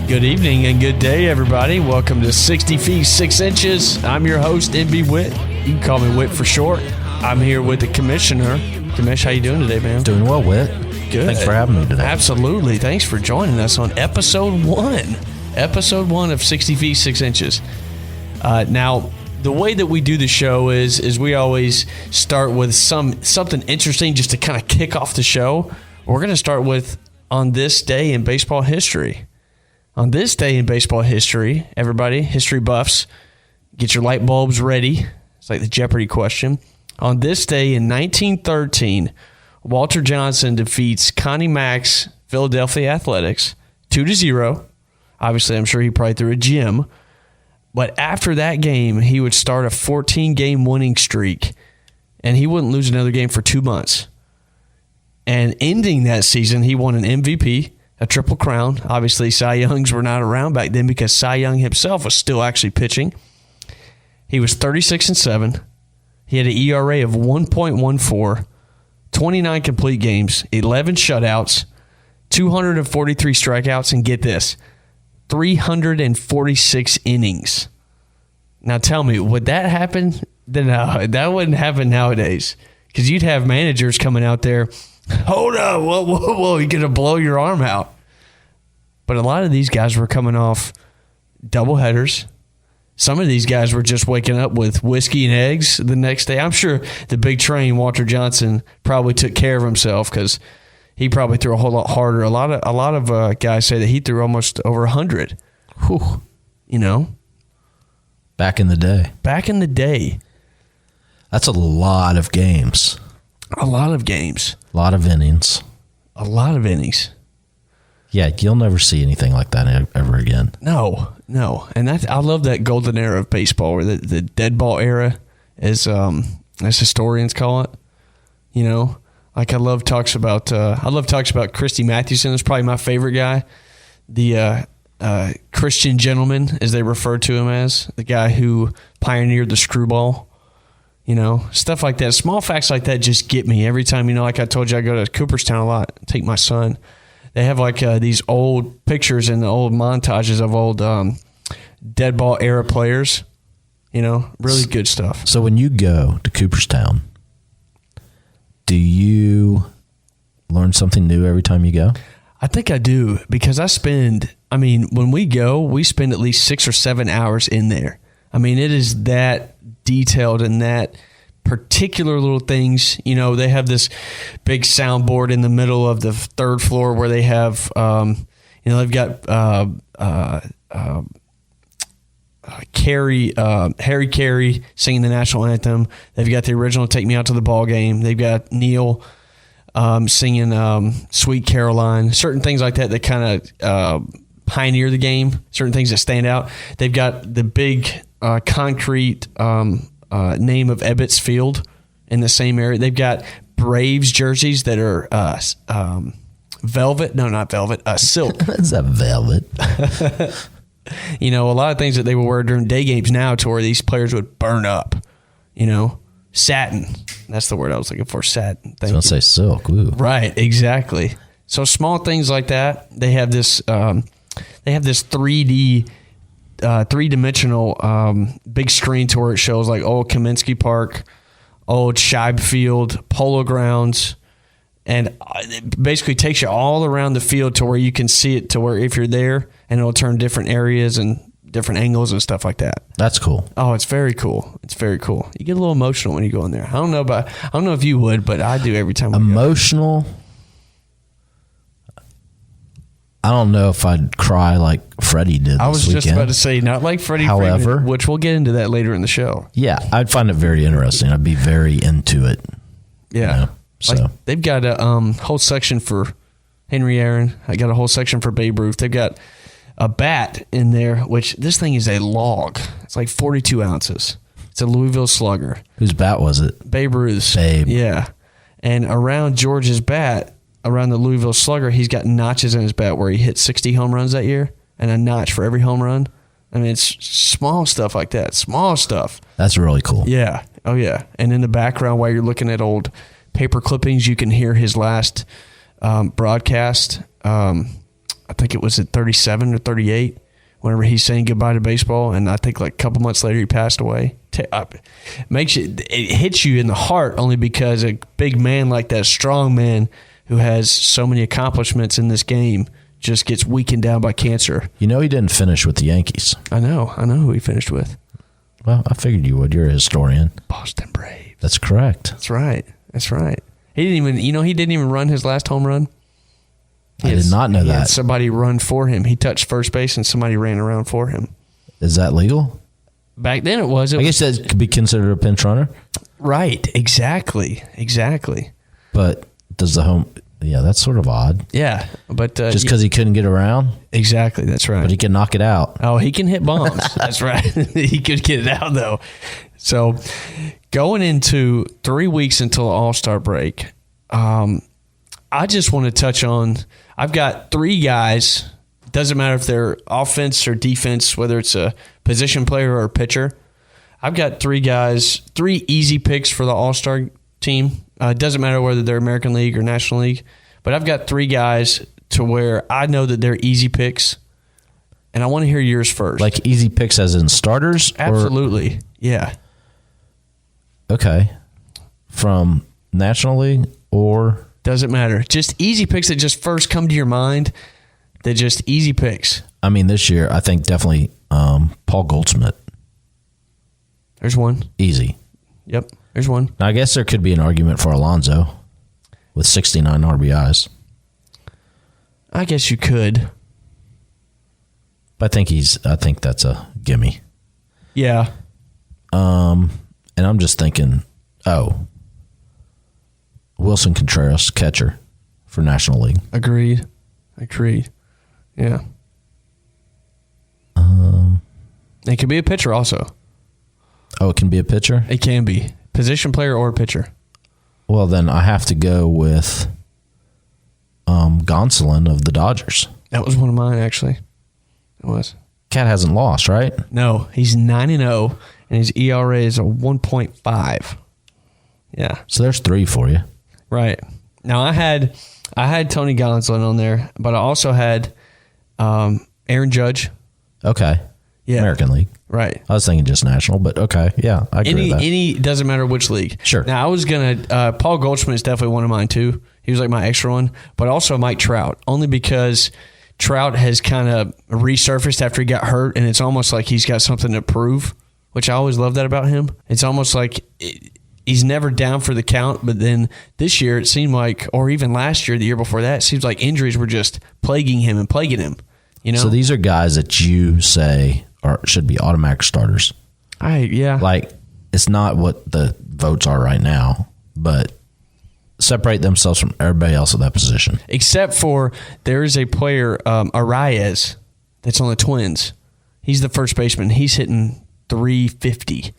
Good evening and good day, everybody. Welcome to 60 Feet 6 Inches. I'm your host, MB Whit. You can call me Whit for short. I'm here with the commissioner. Commish, how you doing today, man? Doing well, Whit. Good. Thanks for having me today. Absolutely. Thanks for joining us on episode 1. Episode 1 of 60 Feet 6 Inches. Now, the way that we do the show is we always start with something interesting just to kind of kick off the show. We're going to start with on this day in baseball history. On this day in baseball history, everybody, history buffs, get your light bulbs ready. It's like the Jeopardy question. On this day in 1913, Walter Johnson defeats Connie Mack's Philadelphia Athletics 2-0. Obviously, I'm sure he probably threw a gym. But after that game, he would start a 14-game winning streak, and he wouldn't lose another game for 2 months. And ending that season, he won an MVP, a Triple Crown. Obviously, Cy Youngs were not around back then because Cy Young himself was still actually pitching. He was 36-7. He had an ERA of 1.14, 29 complete games, 11 shutouts, 243 strikeouts, and get this, 346 innings. Now tell me, would that happen? No, that wouldn't happen nowadays because you'd have managers coming out there, hold up, whoa, you're going to blow your arm out. But a lot of these guys were coming off doubleheaders. Some of these guys were just waking up with whiskey and eggs the next day. I'm sure the big train, Walter Johnson, probably took care of himself because he probably threw a whole lot harder. A lot of guys say that he threw almost over 100. Whew, you know? Back in the day. Back in the day. That's a lot of games. A lot of games. A lot of innings. A lot of innings. Yeah, you'll never see anything like that ever again. No. And I love that golden era of baseball, or the dead ball era, as historians call it. You know, like I love talks about Christy Mathewson is probably my favorite guy. The Christian gentleman, as they refer to him as, the guy who pioneered the screwball. You know, stuff like that. Small facts like that just get me every time. You know, like I told you, I go to Cooperstown a lot. Take my son. They have like these old pictures and the old montages of old dead ball era players. You know, really good stuff. So when you go to Cooperstown, do you learn something new every time you go? I think I do because when we go, we spend at least 6 or 7 hours in there. I mean, it is that detailed in that particular little things. You know, they have this big soundboard in the middle of the third floor where they have, they've got Harry Carey singing the national anthem. They've got the original "Take Me Out to the Ball Game." They've got Neil singing "Sweet Caroline." Certain things like that kind of pioneer the game. Certain things that stand out. They've got the big concrete name of Ebbets Field in the same area. They've got Braves jerseys that are velvet. No, not velvet. Silk. Is that velvet? You know, a lot of things that they would wear during day games now to where these players would burn up. You know, satin. That's the word I was looking for, satin. I was going to say silk. Ooh. Right, exactly. So small things like that. They have this 3D three-dimensional big screen to where it shows like old Kaminsky Park, old Scheib Field, Polo Grounds, and it basically takes you all around the field to where you can see it to where if you're there, and it'll turn different areas and different angles and stuff like that. That's cool. Oh, it's very cool. It's very cool. You get a little emotional when you go in there. I don't know if you would, but I do every time. Emotional? I don't know if I'd cry like Freddie did. I was just about to say, not like Freddie. However, Freeman, which we'll get into that later in the show. Yeah, I'd find it very interesting. I'd be very into it. Yeah, you know, so like they've got a whole section for Henry Aaron. I got a whole section for Babe Ruth. They've got a bat in there, which this thing is a log. It's like 42 ounces. It's a Louisville Slugger. Whose bat was it? Babe Ruth's. Babe. Yeah, and around George's bat, around the Louisville Slugger, he's got notches in his bat where he hit 60 home runs that year, and a notch for every home run. I mean, it's small stuff like that. Small stuff. That's really cool. Yeah. Oh, yeah. And in the background, while you're looking at old paper clippings, you can hear his last broadcast I think it was at 37 or 38, whenever he's saying goodbye to baseball, and I think like a couple months later he passed away. It hits you in the heart only because a big man like that, strong man who has so many accomplishments in this game, just gets weakened down by cancer. You know he didn't finish with the Yankees. I know who he finished with. Well, I figured you would. You're a historian. Boston Braves. That's correct. That's right. He didn't even run his last home run. I did not know He had that. somebody run for him. He touched first base and somebody ran around for him. Is that legal? Back then it was. I guess that could be considered a pinch runner. Right. Exactly. But does the home... Yeah, that's sort of odd. Yeah. But just because he couldn't get around? Exactly. That's right. But he can knock it out. Oh, he can hit bombs. That's right. He could get it out, though. So going into 3 weeks until the All-Star break, I just want to touch on, I've got three guys. Doesn't matter if they're offense or defense, whether it's a position player or a pitcher. I've got three guys, three easy picks for the All-Star team. It doesn't matter whether they're American League or National League. But I've got three guys to where I know that they're easy picks. And I want to hear yours first. Like easy picks as in starters? Absolutely. Yeah. Okay. From National League or? Doesn't matter. Just easy picks that just first come to your mind. They're just easy picks. I mean, this year, I think definitely Paul Goldschmidt. There's one. Easy. Yep. There's one. Now, I guess there could be an argument for Alonso with 69 RBIs. I guess you could. But I think that's a gimme. Yeah. And I'm just thinking, Wilson Contreras, catcher for National League. Agreed. Yeah. It could be a pitcher also. Oh, it can be a pitcher? It can be. Position player or pitcher. Well, then I have to go with Gonsolin of the Dodgers. That was one of mine, actually. It was. Cat hasn't lost, right? No, he's 9-0, and his ERA is a 1.5. Yeah. So there's three for you. Right. Now, I had Tony Gonsolin on there, but I also had Aaron Judge. Okay. Yeah. American League. Right. I was thinking just national, but okay. Yeah, I agree with that. Any doesn't matter which league. Sure. Now, I was going to Paul Goldschmidt is definitely one of mine, too. He was like my extra one, but also Mike Trout, only because Trout has kind of resurfaced after he got hurt, and it's almost like he's got something to prove, which I always love that about him. It's almost like he's never down for the count, but then this year it seemed like, or even last year, the year before that, it seems like injuries were just plaguing him. You know? So these are guys that you say should be automatic starters. Yeah. Like, it's not what the votes are right now, but separate themselves from everybody else at that position. Except for there is a player, Arias, that's on the Twins. He's the first baseman. He's hitting 350.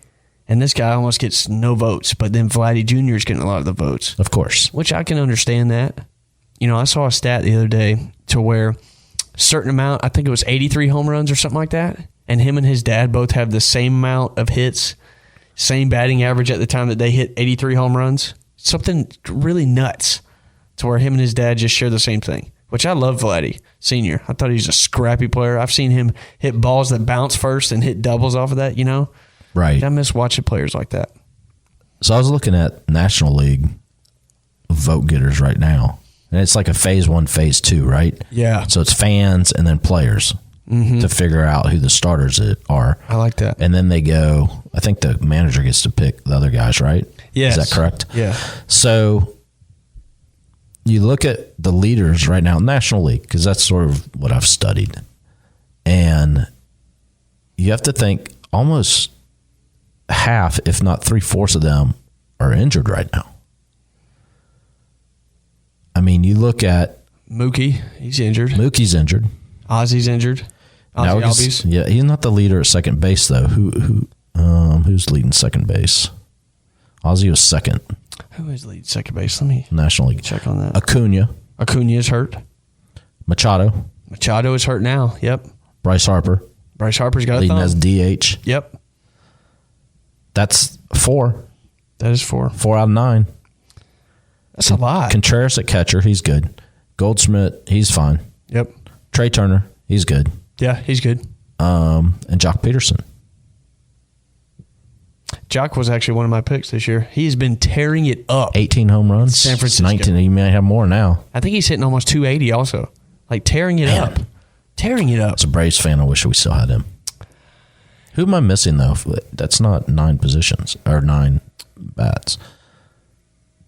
And this guy almost gets no votes, but then Vladdy Jr. is getting a lot of the votes. Of course. Which I can understand that. You know, I saw a stat the other day to where a certain amount, I think it was 83 home runs or something like that, and him and his dad both have the same amount of hits, same batting average at the time that they hit 83 home runs. Something really nuts to where him and his dad just share the same thing, which I love Vladdy Sr. I thought he was a scrappy player. I've seen him hit balls that bounce first and hit doubles off of that, you know? Right. I miss watching players like that. So I was looking at National League vote getters right now, and it's like a phase 1, phase 2, right? Yeah. So it's fans and then players to figure out who the starters are. I like that. And then they go, I think the manager gets to pick the other guys, right? Yes. Is that correct? Yeah. So you look at the leaders right now in National League, because that's sort of what I've studied. And you have to think almost half, if not 3/4 of them, are injured right now. I mean, you look at Mookie, he's injured. Mookie's injured. Ozzy's injured. Ozzy Albies. Yeah, he's not the leader at second base though. Who's leading second base? Ozzy was second. Who is lead second base? Let me National League. check on that. Acuna is hurt. Machado is hurt now. Yep. Bryce Harper's got a leading thumb. as DH. Yep. That's 4. That is 4. 4 out of 9. That's a lot. Contreras at catcher, he's good. Goldschmidt, he's fine. Yep. Trey Turner, he's good. Yeah, he's good. And Jock Peterson. Jock was actually one of my picks this year. He's been tearing it up. 18 home runs. San Francisco. 19. He may have more now. I think he's hitting almost 280 also. Like tearing it up. Tearing it up. As a Braves fan, I wish we still had him. Who am I missing, though? That's not 9 positions or 9 bats.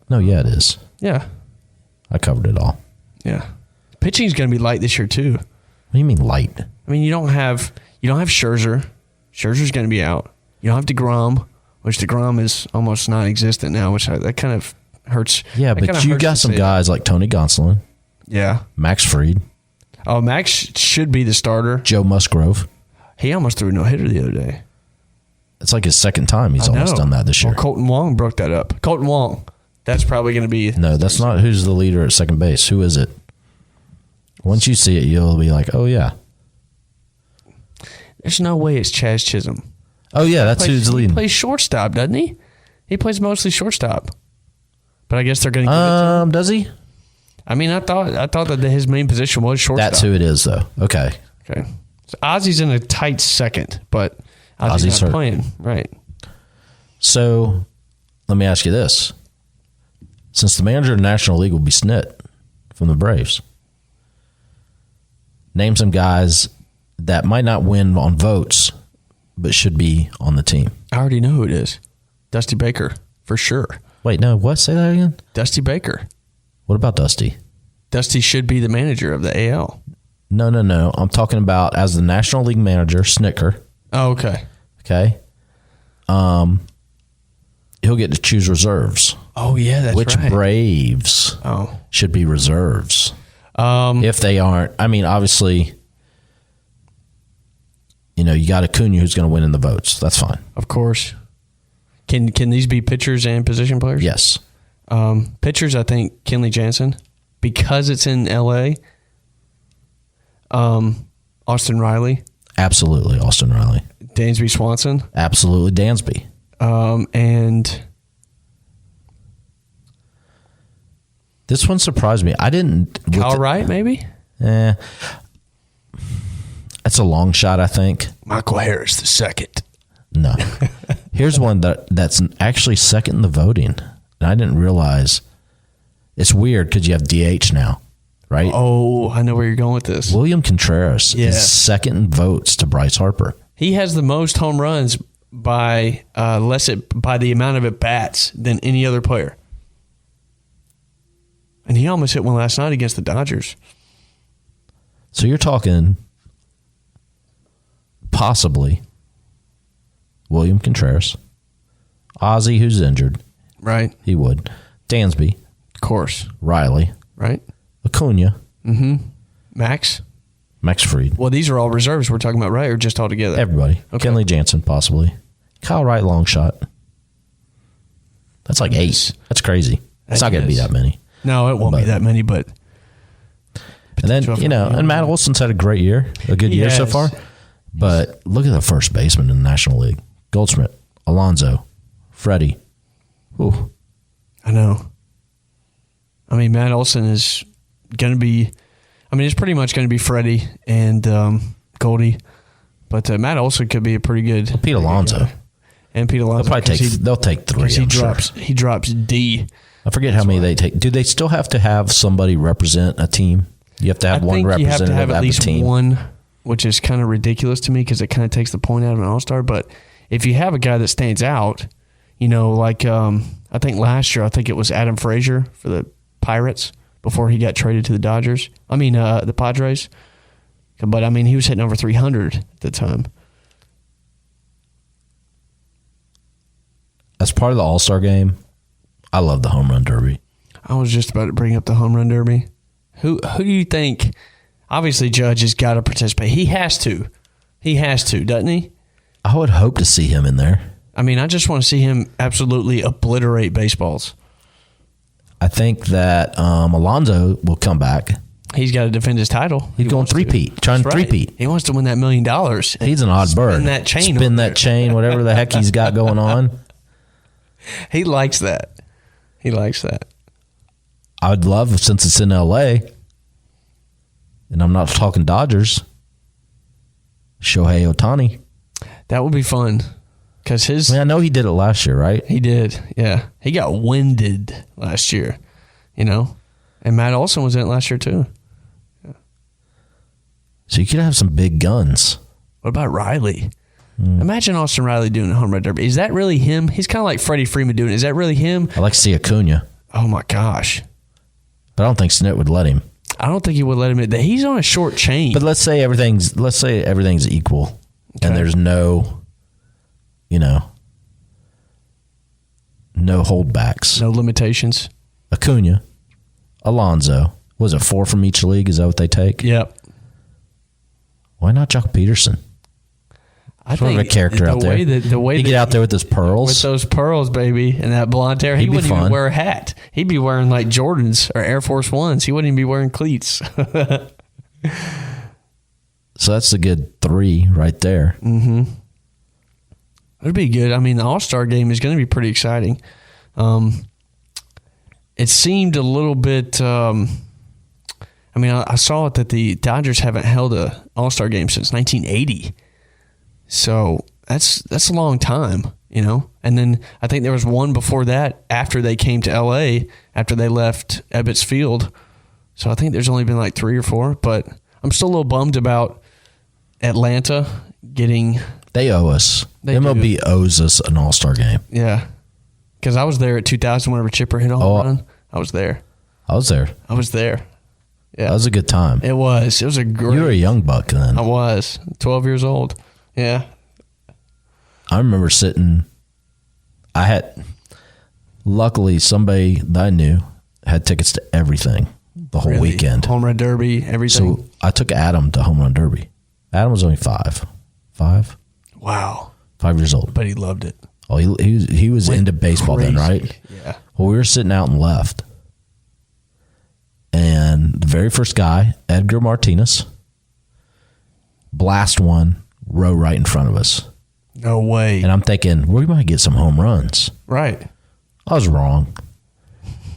No, yeah, it is. Yeah. I covered it all. Yeah. Pitching's going to be light this year, too. What do you mean light? I mean, you don't have Scherzer. Scherzer's going to be out. You don't have DeGrom, which DeGrom is almost non-existent now, which that kind of hurts. Yeah, but you got some guys like Tony Gonsolin. Yeah. Max Fried. Oh, Max should be the starter. Joe Musgrove. He almost threw a no-hitter the other day. It's like his second time he's almost done that this year. Well, Colton Wong broke that up. Colton Wong. That's probably going to be... No, that's not who's the leader at second base. Who is it? Once you see it, you'll be like, oh, yeah. There's no way it's Chaz Chisholm. Oh, yeah, that's who's leading. He plays shortstop, doesn't he? He plays mostly shortstop. But I guess they're going to give it to him. Does he? I mean, I thought that his main position was shortstop. That's who it is, though. Okay. So Ozzy's in a tight second, but Ozzy's not playing. Right. So let me ask you this. Since the manager of the National League will be Snit from the Braves, name some guys that might not win on votes, but should be on the team. I already know who it is. Dusty Baker, for sure. Wait, no, what? Say that again? Dusty Baker. What about Dusty? Dusty should be the manager of the AL. No. I'm talking about as the National League manager, Snicker. Oh, okay. Okay. He'll get to choose reserves. Oh, yeah, that's Which right. Braves should be reserves? If they aren't, I mean, obviously, you got Acuna who's going to win in the votes. That's fine. Of course. Can these be pitchers and position players? Yes. Pitchers, I think Kenley Jansen, because it's in L.A. Austin Riley. Absolutely, Austin Riley. Dansby Swanson. Absolutely, Dansby. And this one surprised me. I didn't. Kyle Wright, maybe? That's a long shot, I think. Michael Harris the second. No. Here's one that's actually second in the voting. And I didn't realize. It's weird because you have DH now, right? Oh, I know where you're going with this. William Contreras is second in votes to Bryce Harper. He has the most home runs by the amount of at-bats than any other player. And he almost hit one last night against the Dodgers. So you're talking possibly William Contreras, Ozzy, who's injured. Right. He would. Dansby. Of course. Riley. Right. Acuna. Mm-hmm. Max Fried. Well, these are all reserves we're talking about, right? Or just all together? Everybody. Okay. Kenley Jansen, possibly. Kyle Wright, long shot. That's like 8. That's crazy. It's not going to be that many. No, it won't be that many, but... And then, and Matt Olson's had a great year, a good year so far. But look at the first baseman in the National League. Goldschmidt, Alonso, Freddie. Ooh. I know. I mean, Matt Olson is going to be... I mean, it's pretty much going to be Freddie and Goldie. But Matt Olson could be a pretty good... Pete Alonso. And Pete Alonso. They'll take 3, He drops D. I forget how many they take. Do they still have to have somebody represent a team? You have to have one representative. You have to have at least one, which is kind of ridiculous to me because it kind of takes the point out of an all-star. But if you have a guy that stands out, like I think last year, I think it was Adam Frazier for the Pirates before he got traded to the Dodgers. I mean, the Padres. But, I mean, he was hitting over 300 at the time. As part of the All-Star game, I love the home run derby. I was just about to bring up the home run derby. Who do you think? Obviously, Judge has got to participate. He has to. He has to, doesn't he? I would hope to see him in there. I mean, I just want to see him absolutely obliterate baseballs. I think that Alonso will come back. He's got to defend his title. He's going three-peat, trying to three-peat. He wants to win that $1 million. He's an odd bird. Spin that chain, whatever the heck he's got going on. He likes that. He likes that. I'd love, since it's in L.A., and I'm not talking Dodgers, Shohei Ohtani. That would be fun. Because I know he did it last year, right? He did, yeah. He got winded last year, And Matt Olson was in it last year, too. Yeah. So you could have some big guns. What about Riley? Imagine Austin Riley doing a home run derby. Is that really him? He's kind of like Freddie Freeman doing it. Is that really him? I like to see Acuna. Oh, my gosh. But I don't think Snit would let him. I don't think he would let him. He's on a short chain. But let's say everything's equal, and there's no holdbacks. No limitations. Acuna, Alonso. Was it 4 from each league? Is that what they take? Yep. Why not Jock Peterson? I think a character out there. The way he get out there with his pearls. With those pearls, baby, and that blonde hair. He wouldn't even wear a hat. He'd be wearing like Jordans or Air Force Ones. He wouldn't even be wearing cleats. So that's a good 3 right there. Mm-hmm. It'd be good. I mean, the All-Star game is going to be pretty exciting. It seemed a little bit... I saw it that the Dodgers haven't held a All-Star game since 1980. So that's a long time, And then I think there was one before that after they came to L.A., after they left Ebbets Field. So I think there's only been like 3 or 4. But I'm still a little bummed about Atlanta getting... They owe us. MLB owes us an All-Star game. Yeah. Because I was there at 2000 whenever Chipper hit a home run. I was there. I was there. Yeah. That was a good time. It was. It was a great... You were a young buck then. I was. 12 years old. Yeah. I remember sitting... Luckily, somebody that I knew had tickets to everything the whole weekend. Home run derby, everything. So I took Adam to home run derby. Adam was only 5. 5? Wow. 5 years old. But he loved it. Oh, he was into baseball then, right? Yeah. Well, we were sitting out and left. And the very first guy, Edgar Martinez, blast one, row right in front of us. No way. And I'm thinking, we might get some home runs. Right. I was wrong.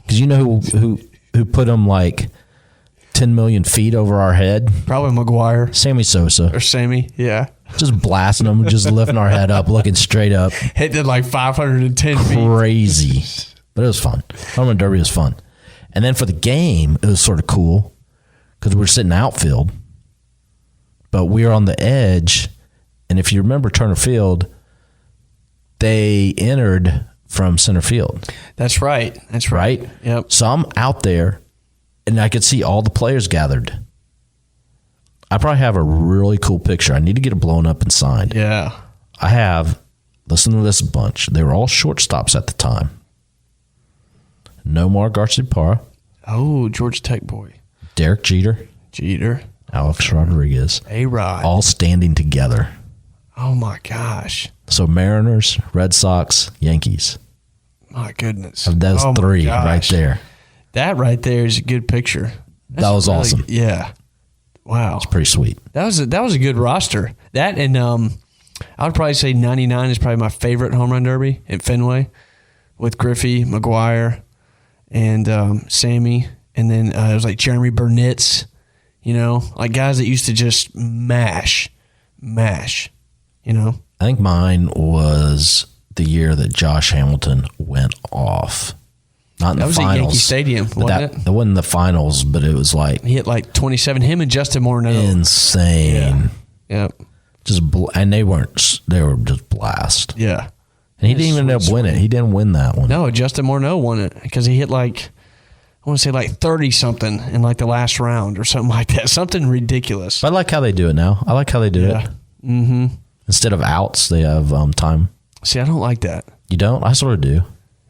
Because you know who put them like 10 million feet over our head? Probably McGuire. Sammy Sosa. Or Sammy, yeah. Just blasting them, just lifting our head up, looking straight up. Hitting like 510 feet. Crazy. But it was fun. Home run derby was fun. And then for the game, it was sort of cool because we were sitting outfield, but we were on the edge. And if you remember Turner Field, they entered from center field. That's right. Right? Yep. So I'm out there, and I could see all the players gathered. I probably have a really cool picture. I need to get it blown up and signed. Yeah. I have, listen to this bunch. They were all shortstops at the time. Nomar Garciaparra. Oh, Georgia Tech boy. Derek Jeter. Alex Rodriguez. A-Rod. All standing together. Oh, my gosh. So Mariners, Red Sox, Yankees. My goodness. Of those 3 right there. That right there is a good picture. That was really awesome. Yeah. Wow. It's pretty sweet. That was a good roster. That and I would probably say 99 is probably my favorite home run derby at Fenway with Griffey, McGuire, and Sammy. And then it was like Jeremy Burnitz, like guys that used to just mash, I think mine was the year that Josh Hamilton went off. Not in the finals. That was at Yankee Stadium, wasn't it? It wasn't the finals, but it was like... He hit like 27. Him and Justin Morneau. Insane. Yeah. Yep. And they were just blast. Yeah. And he didn't even end up winning. He didn't win that one. No, Justin Morneau won it because he hit like, I want to say like 30-something in like the last round or something like that. Something ridiculous. But I like how they do it now. I like how they do it. Mm-hmm. Instead of outs, they have time. See, I don't like that. You don't? I sort of do.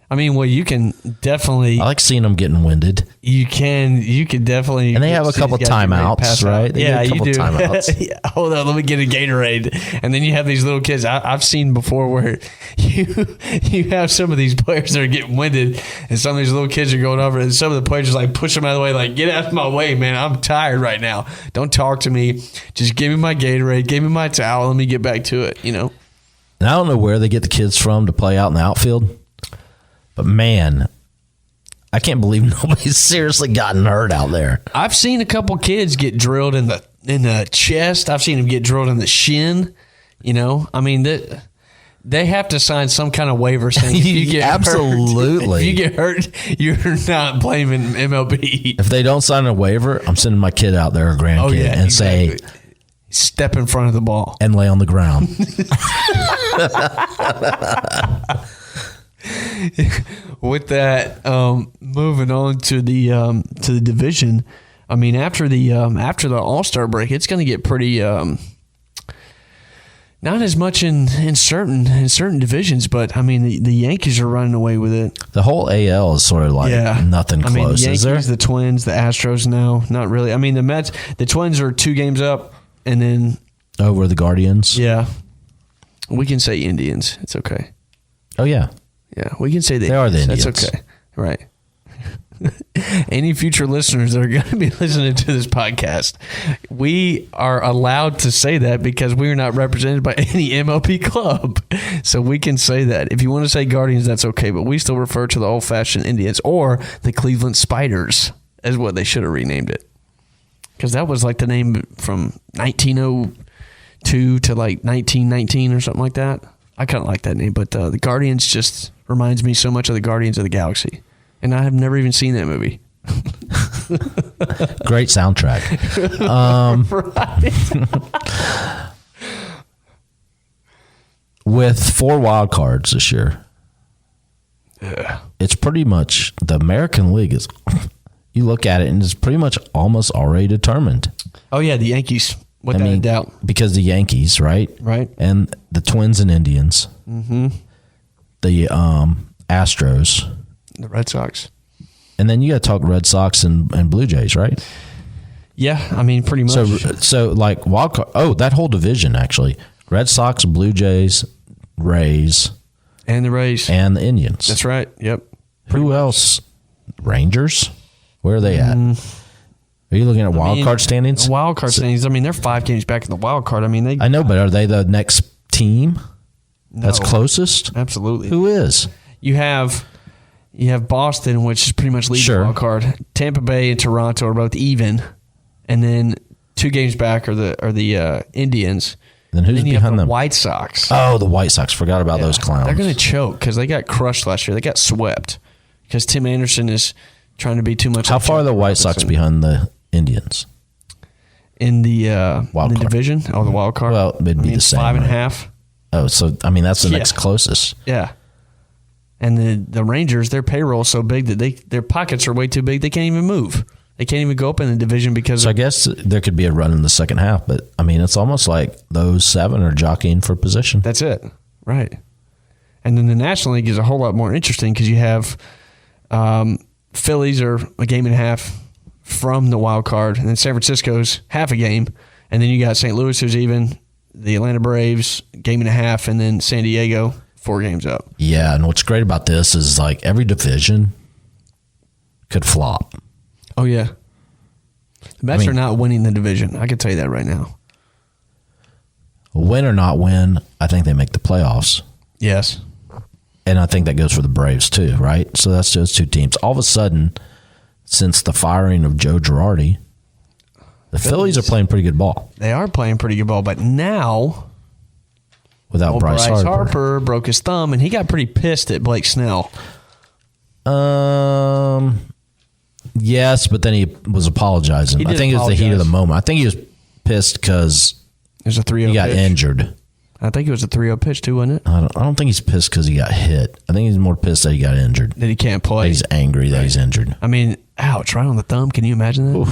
I mean, well, you can definitely... I like seeing them getting winded. You can definitely... And they have a couple timeouts, right? They yeah, do a couple you do. Timeouts. Yeah, hold on, let me get a Gatorade. And then you have these little kids. I've seen before where you have some of these players that are getting winded, and some of these little kids are going over, and some of the players just like push them out of the way, like, get out of my way, man. I'm tired right now. Don't talk to me. Just give me my Gatorade. Give me my towel. Let me get back to it, And I don't know where they get the kids from to play out in the outfield. But man, I can't believe nobody's seriously gotten hurt out there. I've seen a couple kids get drilled in the chest. I've seen them get drilled in the shin. You know, I mean, they have to sign some kind of waiver saying if you get absolutely hurt, if you get hurt, you're not blaming MLB. If they don't sign a waiver, I'm sending my kid out there, a grandkid, and say, step in front of the ball and lay on the ground. With that, moving on to the division. I mean, after the All-Star break, it's going to get pretty. Not as much in certain divisions, but I mean the Yankees are running away with it. The whole AL is sort of like nothing close. I mean, the Yankees, is there? The Twins, the Astros. No, not really. I mean, the Mets, the Twins are 2 games up, and then we're the Guardians. Yeah, we can say Indians. It's okay. Oh yeah, we can say they are the Indians. That's okay, right? Any future listeners that are going to be listening to this podcast, we are allowed to say that because we are not represented by any MLB club. So we can say that. If you want to say Guardians, that's okay, but we still refer to the old-fashioned Indians or the Cleveland Spiders as what they should have renamed it. Because that was like the name from 1902 to like 1919 or something like that. I kind of like that name, but the Guardians just reminds me so much of the Guardians of the Galaxy. And I have never even seen that movie. Great soundtrack. With 4 wild cards this year, it's pretty much the American League is. You look at it and it's pretty much almost already determined. Oh yeah, the Yankees, without a doubt, because the Yankees, right, and the Twins and Indians, the Astros. The Red Sox. And then you got to talk Red Sox and Blue Jays, right? Yeah, I mean, pretty much. So like wild card. That whole division, actually. Red Sox, Blue Jays, Rays. And the Rays. And the Indians. That's right. Yep. Who else? Rangers? Where are they at? Are you looking at wild card standings? Wild card standings. I mean, they're 5 games back in the wild card. I mean, I know, but are they the next team that's closest? Absolutely. Who is? You have Boston, which is pretty much leading the wild card. Tampa Bay and Toronto are both even, and then 2 games back are the Indians. Then who's behind them? White Sox. Oh, the White Sox. Forgot about those clowns. They're going to choke because they got crushed last year. They got swept because Tim Anderson is trying to be too much. How far are the White Sox behind the Indians? In the division? Oh, the wild card? Well, it'd be the same. 5.5. Oh, so, I mean, that's the next closest. Yeah. And the Rangers, their payroll is so big that their pockets are way too big. They can't even move. They can't even go up in the division because. So I guess there could be a run in the second half, but I mean, it's almost like those 7 are jockeying for position. That's it, right? And then the National League is a whole lot more interesting because you have Phillies are a game and a half from the wild card, and then San Francisco's half a game, and then you got St. Louis who's even, the Atlanta Braves game and a half, and then San Diego 4 games up. Yeah, and what's great about this is like every division could flop. Oh, yeah. The Mets are not winning the division. I can tell you that right now. Win or not win, I think they make the playoffs. Yes. And I think that goes for the Braves too, right? So that's those 2 teams. All of a sudden, since the firing of Joe Girardi, the Phillies are playing pretty good ball. They are playing pretty good ball, but now without Bryce Harper. Harper broke his thumb, and he got pretty pissed at Blake Snell. Yes, but then he was apologizing. I think it was the heat of the moment. I think he was pissed because there's a 3-0 he got injured. I think it was a 3-0 pitch too, wasn't it? I don't think he's pissed because he got hit. I think he's more pissed that he got injured. That he can't play. He's angry that he's injured. I mean, ouch, right on the thumb. Can you imagine that? Oof.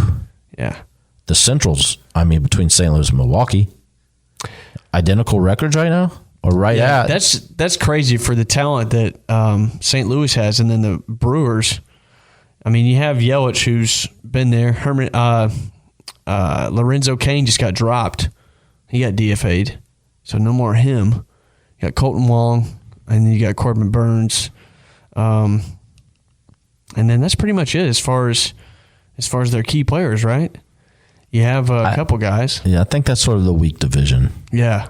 Yeah. The Centrals, I mean, between St. Louis and Milwaukee, identical records right now? Or at? That's crazy for the talent that St. Louis has, and then the Brewers. I mean, you have Yelich, who's been there. Lorenzo Cain just got dropped. He got DFA'd, so no more him. You got Colton Wong, and then you got Corbin Burns, and then that's pretty much it as far as their key players, right? You have a couple guys. Yeah, I think that's sort of the weak division. Yeah.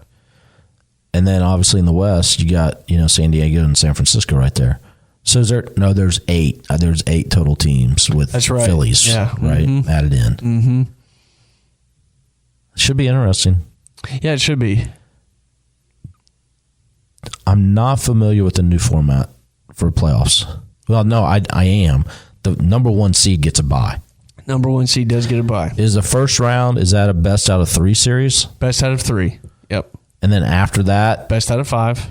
And then obviously in the West, you got San Diego and San Francisco right there. So there's 8. There's 8 total teams with That's right. Phillies, right? Added in. Mm-hmm. Should be interesting. Yeah, it should be. I'm not familiar with the new format for playoffs. Well, no, I am. The number 1 seed gets a bye. Number 1 seed does get a bye. Is the first round, is that a best out of 3 series? Best out of 3. Yep. And then after that? Best out of 5.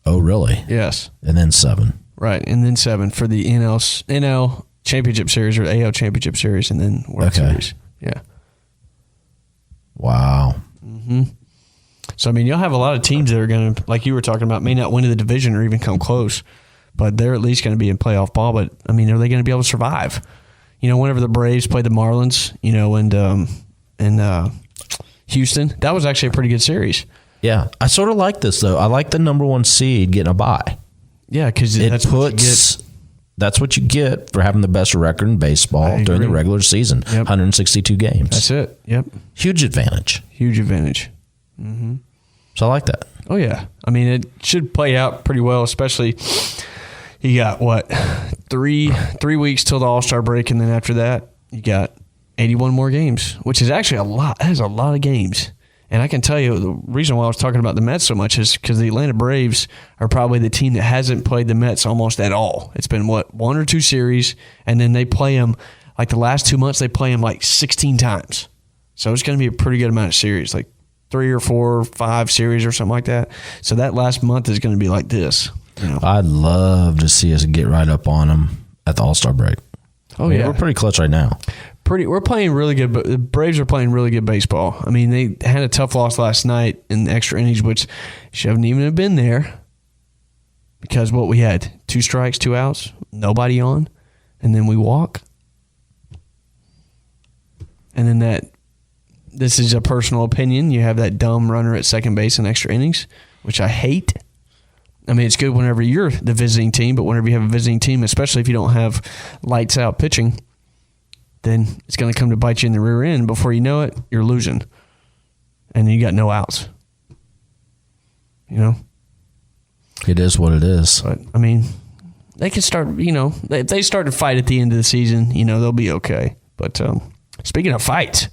Oh, really? Yes. And then 7. Right, and then 7 for the NL Championship Series or AL Championship Series, and then World Series. Yeah. Wow. Mm-hmm. So, I mean, you'll have a lot of teams that are going to, like you were talking about, may not win the division or even come close, but they're at least going to be in playoff ball. But, I mean, are they going to be able to survive? You know, whenever the Braves played the Marlins, you know, and Houston, that was actually a pretty good series. Yeah. I sort of like this, though. I like the number 1 seed getting a bye. Yeah, because that's what you get for having the best record in baseball during the regular season. 162 games. That's it. Yep. Huge advantage. Huge advantage. Mm-hmm. So I like that. Oh, yeah. I mean, it should play out pretty well, especially you got, what, 3 weeks till the All-Star break, and then after that, you got 81 more games, which is actually a lot. That is a lot of games. And I can tell you the reason why I was talking about the Mets so much is because the Atlanta Braves are probably the team that hasn't played the Mets almost at all. It's been, 1 or 2 series, and then they play them, like the last 2 months, they play them like 16 times. So it's going to be a pretty good amount of series, like 3 or 4 or 5 series or something like that. So that last month is going to be like this. You know? I'd love to see us get right up on them at the All-Star break. Oh, yeah. We're pretty close right now. We're playing really good, but the Braves are playing really good baseball. I mean, they had a tough loss last night in extra innings, which shouldn't even have been there because what we had, 2 strikes, 2 outs, nobody on, and then we walk. And then this is a personal opinion, you have that dumb runner at second base in extra innings, which I hate. I mean, it's good whenever you're the visiting team, but whenever you have a visiting team, especially if you don't have lights out pitching, then it's going to come to bite you in the rear end. Before you know it, you're losing. And you got no outs. You know? It is what it is. But, I mean, they can start, you know, if they start to fight at the end of the season, you know, they'll be okay. But speaking of fights,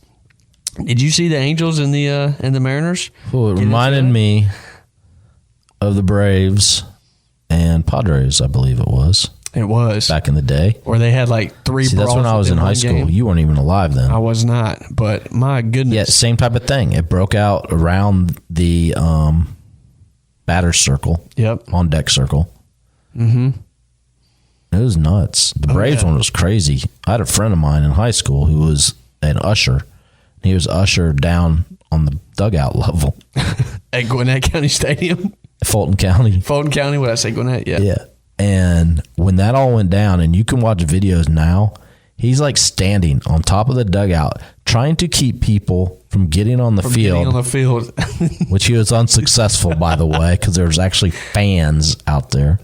did you see the Angels and the Mariners? Well, it reminded me of the Braves and Padres, I believe it was. It was. Back in the day. Where they had like 3 See, that's when I was in high school. Game. You weren't even alive then. I was not, but my goodness. Yeah, same type of thing. It broke out around the batter's circle. Yep. On deck circle. Mm-hmm. It was nuts. The Braves one was crazy. I had a friend of mine in high school who was an usher. He was usher down on the dugout level. At Gwinnett County Stadium? Fulton County. Fulton County, what I say, Gwinnett? Yeah. Yeah. And when that all went down, and you can watch videos now, he's like standing on top of the dugout trying to keep people from getting on the field. Which he was unsuccessful, by the way, because there was actually fans out there.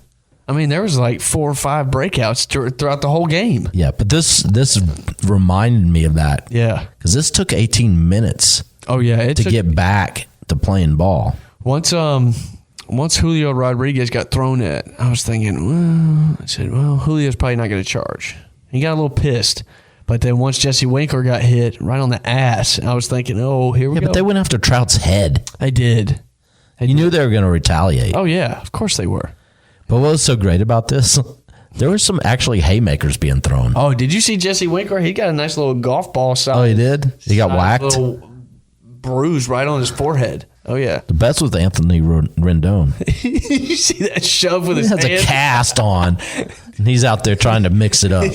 I mean, there was like 4 or 5 breakouts throughout the whole game. Yeah, but this reminded me of that. Yeah. Because this took 18 minutes to get back to playing ball. Once Julio Rodriguez got thrown at, I was thinking, Julio's probably not going to charge. He got a little pissed. But then once Jesse Winkler got hit right on the ass, I was thinking, oh, here we go. Yeah, but they went after Trout's head. They did. You knew they were going to retaliate. Oh, yeah. Of course they were. But what was so great about this? There were some actually haymakers being thrown. Oh, did you see Jesse Winkler? He got a nice little golf ball size. Oh, he did? He got whacked? Little bruise right on his forehead. Oh, yeah. The best was Anthony Rendon. You see that shove with his hand? He has a cast on, and he's out there trying to mix it up.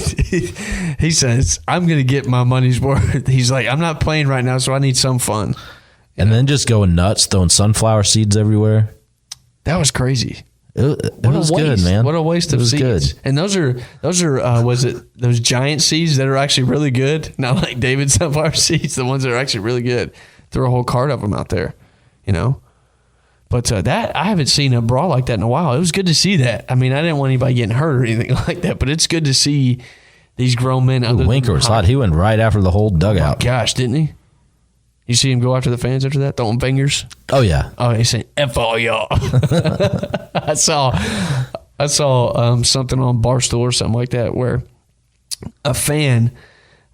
He says, I'm going to get my money's worth. He's like, I'm not playing right now, so I need some fun. And then just going nuts, throwing sunflower seeds everywhere. That was crazy. It was good, man. What a waste of seeds. Good. And those are was it those giant seeds that are actually really good? Not like David sunflower seeds, the ones that are actually really good. Threw a whole cart of them out there, you know. But that I haven't seen a brawl like that in a while. It was good to see that. I mean, I didn't want anybody getting hurt or anything like that, but it's good to see these grown men. Winker was hot. He went right after the whole dugout. Oh my gosh, didn't he? You see him go after the fans after that, throwing fingers? Oh, yeah. Oh, he's saying, F all y'all. I saw I saw something on Barstool or something like that where a fan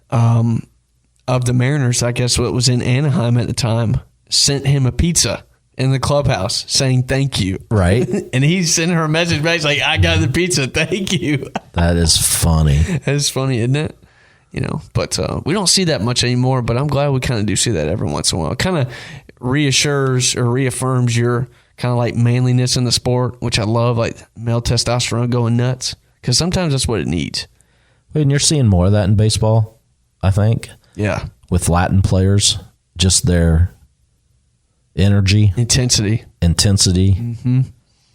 of the Mariners, I guess what was in Anaheim at the time, sent him a pizza in the clubhouse saying thank you. Right. And he sent her a message back like, I got the pizza, thank you. That is funny. That's funny, isn't it? You know, but we don't see that much anymore, but I'm glad we kind of do see that every once in a while. It kind of reassures or reaffirms your kind of like manliness in the sport, which I love, like male testosterone going nuts, because sometimes that's what it needs. And you're seeing more of that in baseball, I think. Yeah. With Latin players, just their energy. Intensity. Mm-hmm.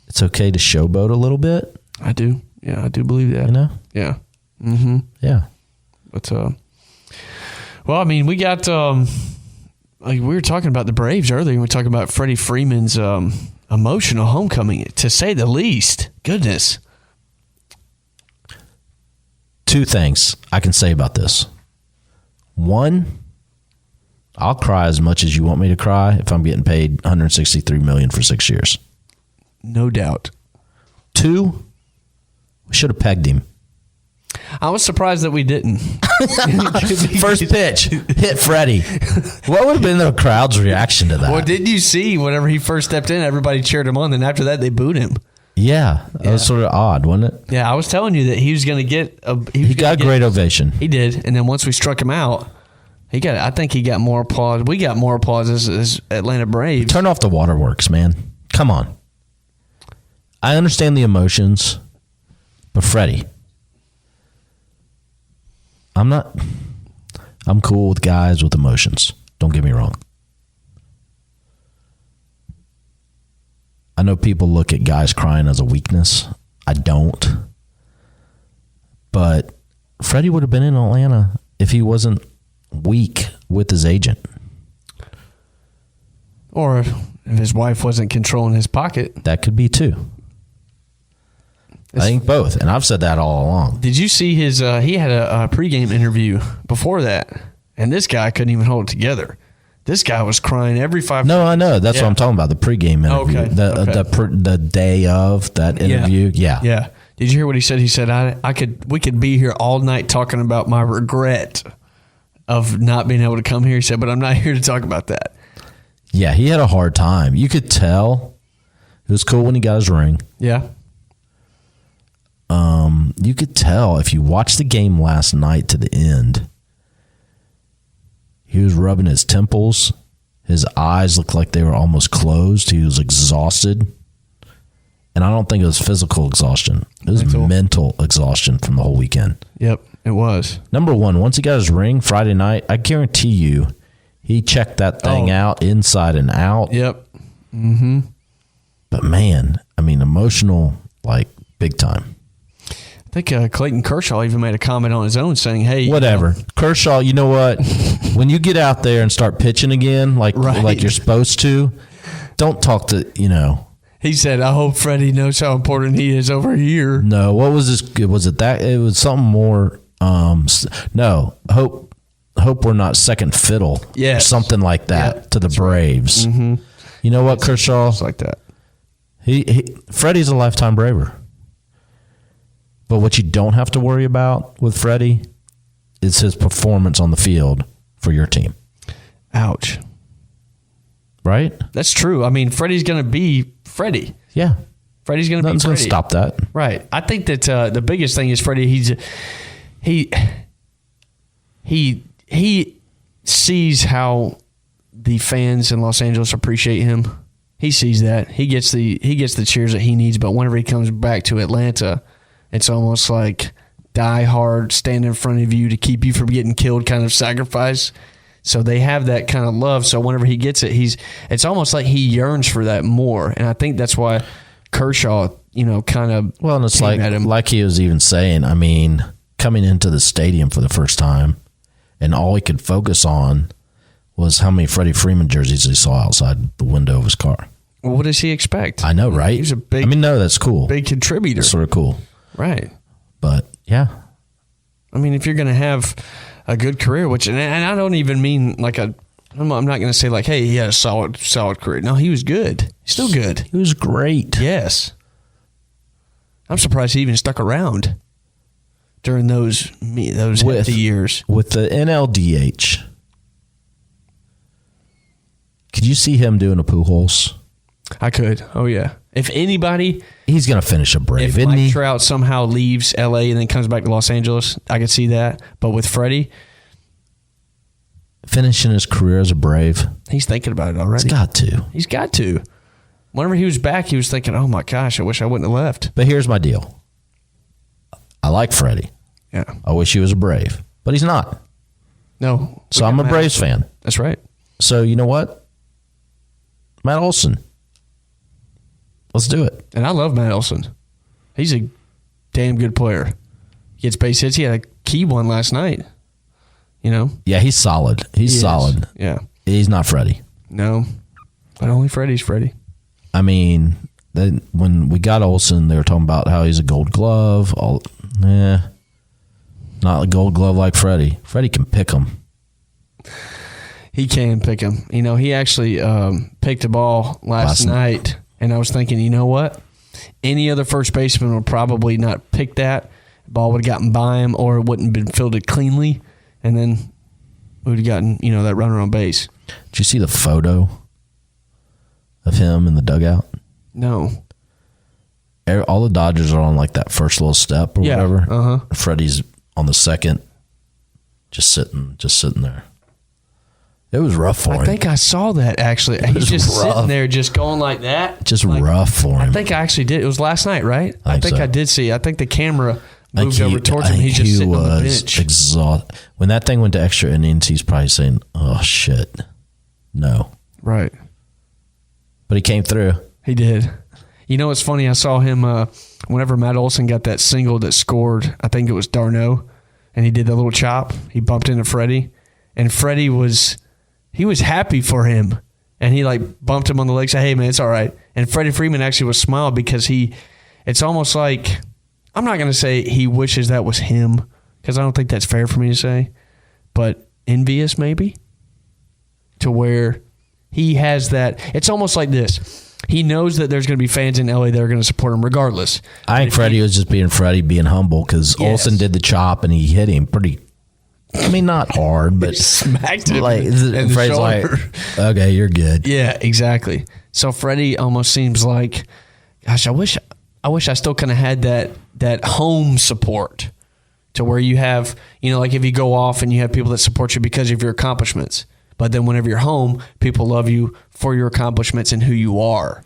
It's okay to showboat a little bit. I do. Yeah, I do believe that. You know? Yeah. Mm-hmm. Yeah. But, well, I mean, we got, like we were talking about the Braves earlier. We were talking about Freddie Freeman's emotional homecoming, to say the least. Goodness. Two things I can say about this. One, I'll cry as much as you want me to cry if I'm getting paid $163 million for 6 years. No doubt. Two, we should have pegged him. I was surprised that we didn't. First pitch, hit Freddie. What would have been the crowd's reaction to that? Well, didn't you see whenever he first stepped in, everybody cheered him on, then after that they booed him. Yeah, that was sort of odd, wasn't it? Yeah, I was telling you that he was going to get He got a great ovation. He did, and then once we struck him out, I think he got more applause. We got more applause as Atlanta Braves. Turn off the waterworks, man. Come on. I understand the emotions, but Freddie, I'm cool with guys with emotions. Don't get me wrong. I know people look at guys crying as a weakness. I don't. But Freddie would have been in Atlanta if he wasn't weak with his agent. Or if his wife wasn't controlling his pocket. That could be too. I think both. And I've said that all along. Did you see his, he had a pregame interview before that, and this guy couldn't even hold it together. This guy was crying every 5 No, I know. That's what I'm talking about, the pregame interview. Okay. The day of that interview. Yeah. Yeah. Did you hear what he said? He said, we could be here all night talking about my regret of not being able to come here. He said, but I'm not here to talk about that. Yeah, he had a hard time. You could tell. It was cool when he got his ring. Yeah. You could tell if you watched the game last night to the end, he was rubbing his temples. His eyes looked like they were almost closed. He was exhausted. And I don't think it was physical exhaustion. It was mental exhaustion from the whole weekend. Yep, it was. Number one, once he got his ring Friday night, I guarantee you he checked that thing out inside and out. Yep. Mm-hmm. But man, I mean, emotional, like big time. I think Clayton Kershaw even made a comment on his own saying, hey. Whatever. Kershaw, you know what? When you get out there and start pitching again, like you're supposed to, don't talk to, He said, I hope Freddie knows how important he is over here. No, what was this? Was it that? It was something more. No, hope we're not second fiddle. Yeah. Something like that to the Braves. Right. Mm-hmm. You know what, Kershaw? It's like that. Freddie's a lifetime Braver. But what you don't have to worry about with Freddie is his performance on the field for your team. Ouch. Right? That's true. I mean, Freddie's going to be Freddie. Yeah. Freddie's going to be Freddie. Nothing's going to stop that. Right. I think that the biggest thing is Freddie, he sees how the fans in Los Angeles appreciate him. He sees that. He gets the cheers that he needs, but whenever he comes back to Atlanta, it's almost like die hard, stand in front of you to keep you from getting killed kind of sacrifice. So they have that kind of love. So whenever he gets it, it's almost like he yearns for that more. And I think that's why Kershaw, kind of. Well, and it's like he was even saying, I mean, coming into the stadium for the first time, and all he could focus on was how many Freddie Freeman jerseys he saw outside the window of his car. Well, what does he expect? I know, right? He's a big. No, that's cool. Big contributor. That's sort of cool. Right. But yeah. I mean, if you're going to have a good career, and I don't even mean like I'm not going to say like, hey, he had a solid career. No, he was good. He's still good. He was great. Yes. I'm surprised he even stuck around during those hefty years. With the NLDH, could you see him doing a Pujols? I could. Oh, yeah. If anybody... He's going to finish a Brave, if isn't Mike he? Trout somehow leaves L.A. and then comes back to Los Angeles, I could see that. But with Freddie... Finishing his career as a Brave. He's thinking about it already. He's got to. Whenever he was back, he was thinking, oh, my gosh, I wish I wouldn't have left. But here's my deal. I like Freddie. Yeah. I wish he was a Brave. But he's not. No. So I'm a Braves fan. That's right. So you know what? Matt Olson. Let's do it. And I love Matt Olson. He's a damn good player. Gets base hits. He had a key one last night. You know? Yeah, he's solid. He's solid. Yeah. He's not Freddie. No. But only Freddie's Freddie. I mean, when we got Olson, they were talking about how he's a Gold Glove. Not a Gold Glove like Freddie. Freddie can pick him. He can pick him. You know, he actually picked a ball last night, and I was thinking, you know what? Any other first baseman would probably not pick that. Ball would have gotten by him, or it wouldn't have been fielded cleanly, and then we would have gotten, that runner on base. Did you see the photo of him in the dugout? No. All the Dodgers are on like that first little step or whatever. Uh-huh. Freddie's on the second, just sitting there. It was rough for him. I think I saw that, actually. He's just sitting there just going like that. Just like, rough for him. I think I actually did. It was last night, right? I think so. I did see. I think the camera moved over towards him. He's just sitting on the bench. Exhausted. When that thing went to extra innings, he's probably saying, oh, shit. No. Right. But he came through. He did. You know what's funny? I saw him whenever Matt Olson got that single that scored, I think it was d'Arnaud, and he did the little chop. He bumped into Freddie, and Freddie was happy for him, and he bumped him on the leg, said, hey, man, it's all right. And Freddie Freeman actually was smiling because it's almost like, I'm not going to say he wishes that was him, because I don't think that's fair for me to say, but envious maybe, to where he has that. It's almost like this. He knows that there's going to be fans in LA that are going to support him regardless. I think Freddie was just being Freddie, being humble, because Olsen did the chop and he hit him pretty. I mean, not hard, but smacked him in the Freddie's shoulder. Like, okay, you're good. Yeah, exactly. So Freddie almost seems like, gosh, I wish I still kind of had that home support, to where you have, like if you go off and you have people that support you because of your accomplishments. But then whenever you're home, people love you for your accomplishments and who you are.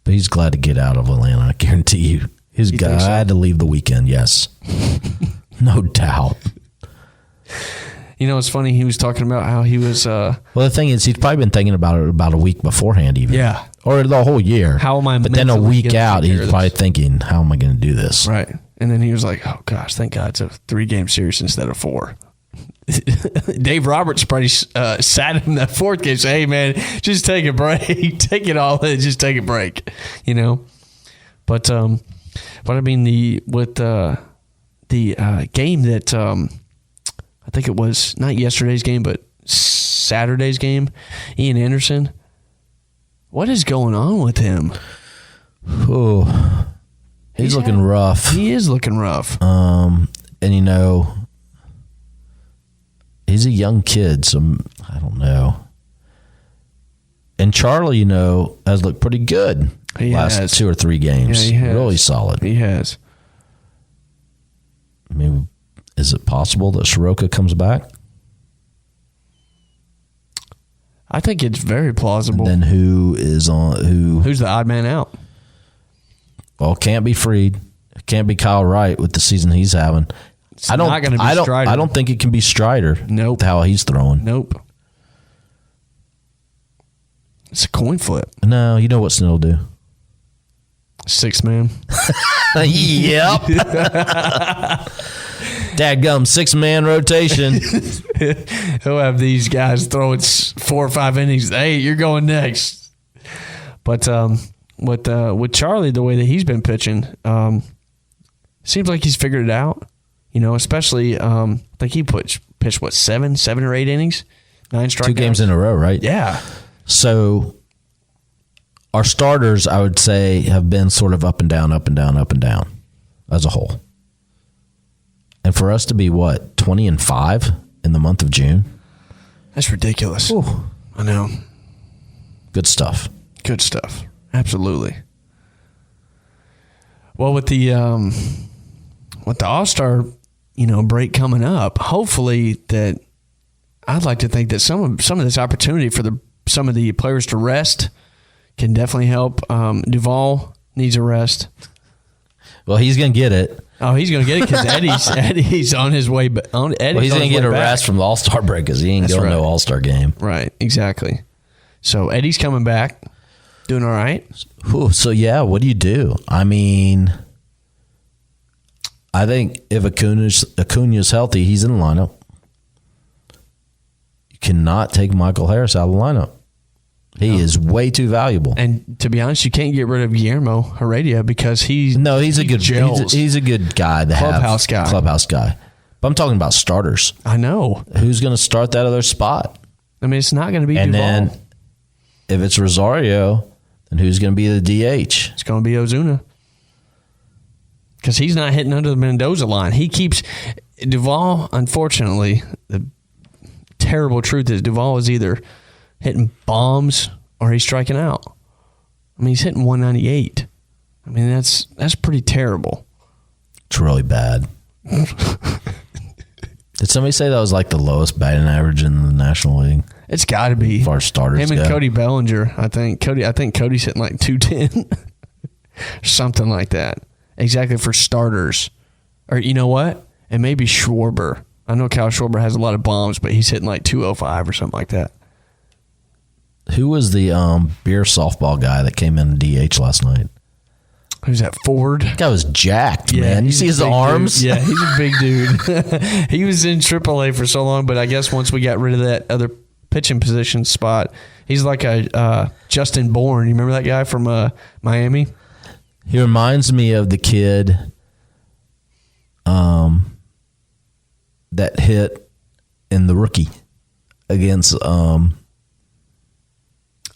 But he's glad to get out of Atlanta, I guarantee you. He's glad to leave the weekend, yes. No doubt. It's funny. He was talking about how he was... well, the thing is, he's probably been thinking about it about a week beforehand even. Yeah. Or the whole year. How am I... But then a week out, he's probably thinking, how am I going to do this? Right. And then he was like, oh, gosh, thank God it's a 3-game series instead of 4. Dave Roberts probably sat him that 4th game, say, hey, man, just take a break. Take it all in. Just take a break, But I mean, the game that I think it was not yesterday's game, but Saturday's game, Ian Anderson, what is going on with him? Oh, he's looking rough. He is looking rough. And he's a young kid, so I don't know. And Charlie, has looked pretty good last 2 or 3 games. Yeah, he has. Really solid. He has. I mean, is it possible that Soroka comes back? I think it's very plausible. And then who's the odd man out? Well, it can't be Fried. It can't be Kyle Wright with the season he's having. Not going to be Strider. I don't think it can be Strider. Nope. With how he's throwing. Nope. It's a coin flip. No, you know what Snell will do? 6-man. Yep. Dadgum 6-man rotation. He'll have these guys throwing 4 or 5 innings. Hey, you're going next. But with Charlie, the way that he's been pitching, seems like he's figured it out. Especially I think he pitched 7 or 8 innings, 9 strikeouts. 2 games in a row, right? Yeah. So our starters, I would say, have been sort of up and down, up and down, up and down. as a whole. And for us to be, 20-5 in the month of June? That's ridiculous. Ooh. I know. Good stuff. Good stuff. Absolutely. Well, with the All-Star, break coming up, hopefully that I'd like to think that some of this opportunity for some of the players to rest can definitely help. Duval needs a rest. Well, he's going to get it. Oh, he's going to get it because Eddie's on his way. He's going to get a rest from the All-Star break because he ain't going to no All-Star game. Right, exactly. So Eddie's coming back, doing all right. Ooh, so, yeah, what do you do? I mean, I think if Acuna's healthy, he's in the lineup. You cannot take Michael Harris out of the lineup. He is way too valuable. And to be honest, you can't get rid of Guillermo Heredia because he's a good guy to clubhouse have. Clubhouse guy. But I'm talking about starters. I know. Who's going to start that other spot? I mean, it's not going to be Duval. And then if it's Rosario, then who's going to be the DH? It's going to be Ozuna. Because he's not hitting under the Mendoza line. He keeps Duval, unfortunately, the terrible truth is Duval is either hitting bombs or he's striking out. I mean, he's hitting 198. I mean, that's pretty terrible. It's really bad. Did somebody say that was like the lowest batting average in the National League? It's got to be. As far as starters Him and go. Cody Bellinger, I think. Cody's hitting like 210. Something like that. Exactly for starters. Or you know what? And maybe Schwarber. I know Kyle Schwarber has a lot of bombs, but he's hitting like 205 or something like that. Who was the beer softball guy that came in DH last night? Who's that? Ford? That guy was jacked, man. You see his arms? Dude. Yeah, he's a big dude. He was in AAA for so long, but I guess once we got rid of that other pitching position spot, he's like a Justin Bourne. You remember that guy from Miami? He reminds me of the kid that hit in the rookie against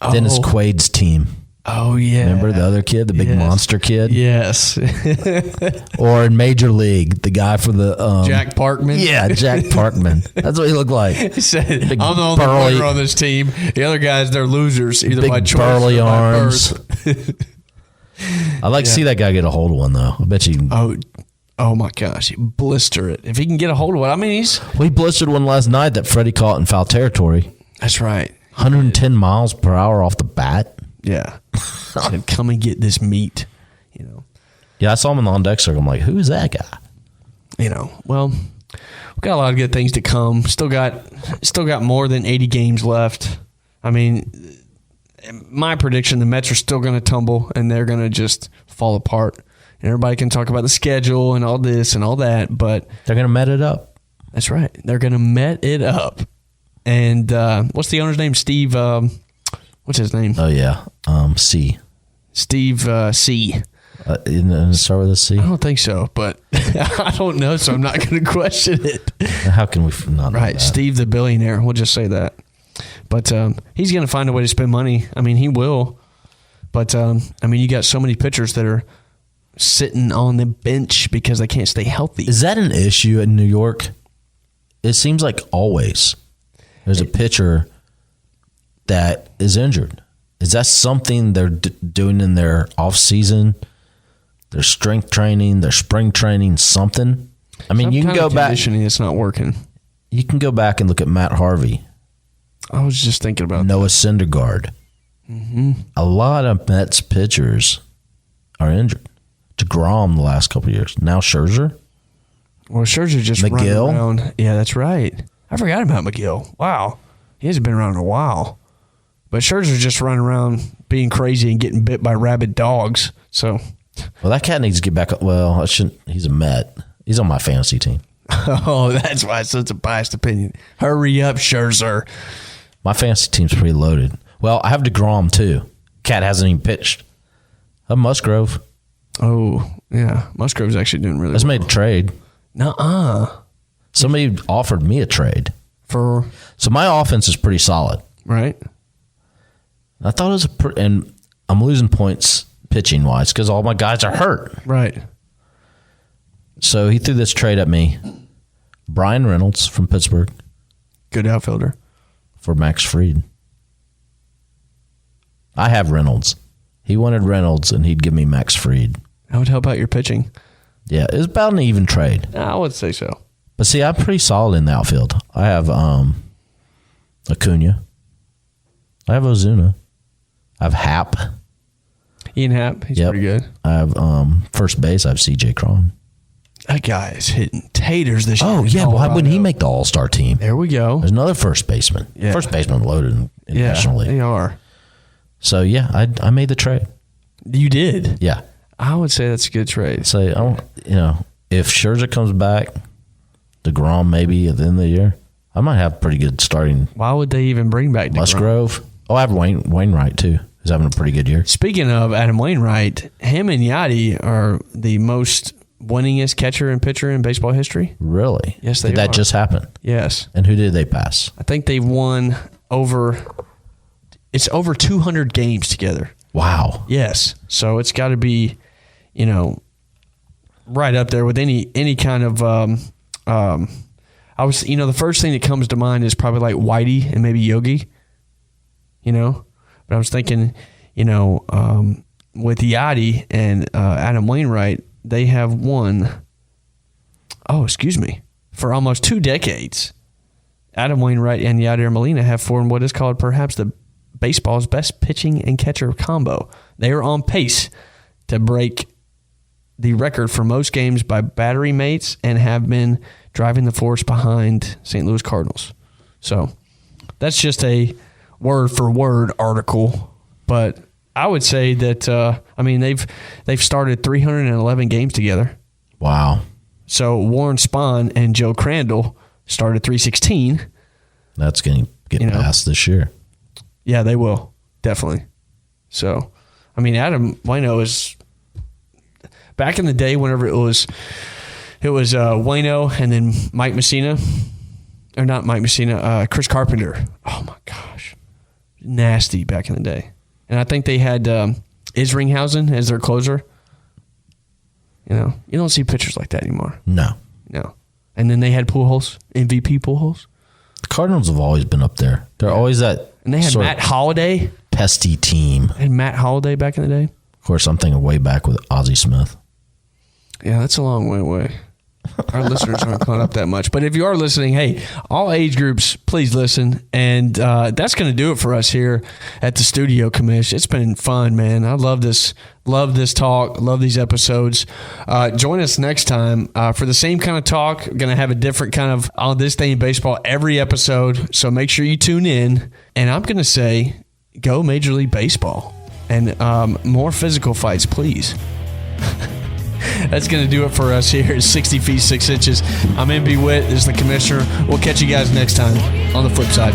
Dennis Quaid's team. Oh, yeah. Remember the other kid, the big monster kid? Yes. Or in Major League, the guy for the... Jack Parkman? Yeah, Jack Parkman. That's what he looked like. He said, I'm the only player on this team. The other guys, they're losers, either by choice burly or by arms. I'd like to see that guy get a hold of one, though. I bet you... Oh, my gosh. Blister it. If he can get a hold of it. I mean, he blistered one last night that Freddie caught in foul territory. That's right. 110 miles per hour off the bat. Yeah. Said, come and get this meat, Yeah, I saw him in the on-deck circle. I'm like, who is that guy? Well, we've got a lot of good things to come. Still got more than 80 games left. I mean, my prediction, the Mets are still going to tumble, and they're going to just fall apart. And everybody can talk about the schedule and all this and all that, but... They're going to met it up. That's right. They're going to met it up. And what's the owner's name? Steve... what's his name? Oh, yeah. C. Steve C. Start with a C? I don't think so, but I don't know, so I'm not going to question it. How can we not know Right, that? Steve the billionaire. We'll just say that. But he's going to find a way to spend money. I mean, he will. But, you got so many pitchers that are sitting on the bench because they can't stay healthy. Is that an issue in New York? It seems like always there's a pitcher that is injured. Is that something they're doing in their off season, their strength training, their spring training, something? I mean, you can go back. Conditioning that's not working. You can go back and look at Matt Harvey. I was just thinking about Noah Syndergaard. Mm-hmm. A lot of Mets pitchers are injured. DeGrom the last couple of years. Now Scherzer. Well, Scherzer just McGill. running around. Yeah, that's right. I forgot about McGill. Wow. He hasn't been around in a while. But Scherzer's just running around being crazy and getting bit by rabid dogs. So, well, that cat needs to get back up. Well, I shouldn't. He's a Met. He's on my fantasy team. Oh, that's why it's such a biased opinion. Hurry up, Scherzer. My fantasy team's pretty loaded. Well, I have DeGrom, too. Cat hasn't even pitched. I have Musgrove. Oh, yeah. Musgrove's actually doing really I just well. made a trade. Nuh-uh. Somebody offered me a trade. For? So my offense is pretty solid. Right. I thought it was and I'm losing points pitching-wise because all my guys are hurt. Right. So he threw this trade at me. Brian Reynolds from Pittsburgh Good outfielder. for Max Fried. I have Reynolds. He wanted Reynolds, and he'd give me Max Fried. That would help out your pitching. Yeah, it was about an even trade. I would say so. But see, I'm pretty solid in the outfield. I have Acuna. I have Ozuna. I have Happ. Ian Happ, he's Yep. pretty good. I have first base. I have C.J. Cron. That guy is hitting taters this year. Oh, yeah. Why wouldn't he make the All-Star team? There we go. There's another first baseman. Yeah. First baseman loaded in National League. They are. So, yeah, I made the trade. You did? Yeah. I would say that's a good trade. Say, if Scherzer comes back, DeGrom maybe at the end of the year, I might have pretty good starting. Why would they even bring back DeGrom? Musgrove. Oh, I have Wainwright, too. He's having a pretty good year. Speaking of Adam Wainwright, him and Yachty are the most winningest catcher and pitcher in baseball history. Really? Yes, they Did that are. just happen? Yes. And who did they pass? I think they've won over 200 games together. Wow. Yes. So it's got to be, right up there with any kind of the first thing that comes to mind is probably like Whitey and maybe Yogi, But I was thinking, with Yachty and Adam Wainwright, they have won, for almost 2 decades. Adam Wainwright and Yadier Molina have formed what is called perhaps the baseball's best pitching and catcher combo. They are on pace to break the record for most games by battery mates and have been driving the force behind St. Louis Cardinals. So that's just a word-for-word article, but I would say that they've started 311 games together. Wow. So Warren Spahn and Joe Crandall started 316. That's going to get passed this year. Yeah, they will. Definitely. So, Adam Waino is back in the day whenever it was Waino and then Mike Messina. Or not Mike Messina, Chris Carpenter. Oh, my gosh. Nasty back in the day. And I think they had Isringhausen as their closer. You don't see pitchers like that anymore. No. And then they had Pujols, MVP Pujols. The Cardinals have always been up there. They're always that. And they had Matt Holliday. Pesty team. And Matt Holliday back in the day. Of course, I'm thinking way back with Ozzie Smith. Yeah, that's a long way away. Our listeners aren't caught up that much. But if you are listening, hey, all age groups, please listen. And that's going to do it for us here at the Studio Commish. It's been fun, man. I love this talk, love these episodes. Join us next time for the same kind of talk. We're going to have a different kind of on this day in baseball every episode. So make sure you tune in. And I'm going to say, go Major League Baseball. And more physical fights, please. That's going to do it for us here at 60 feet 6 inches. I'm MB Whit. This is the Commissioner. We'll catch you guys next time on the flip side.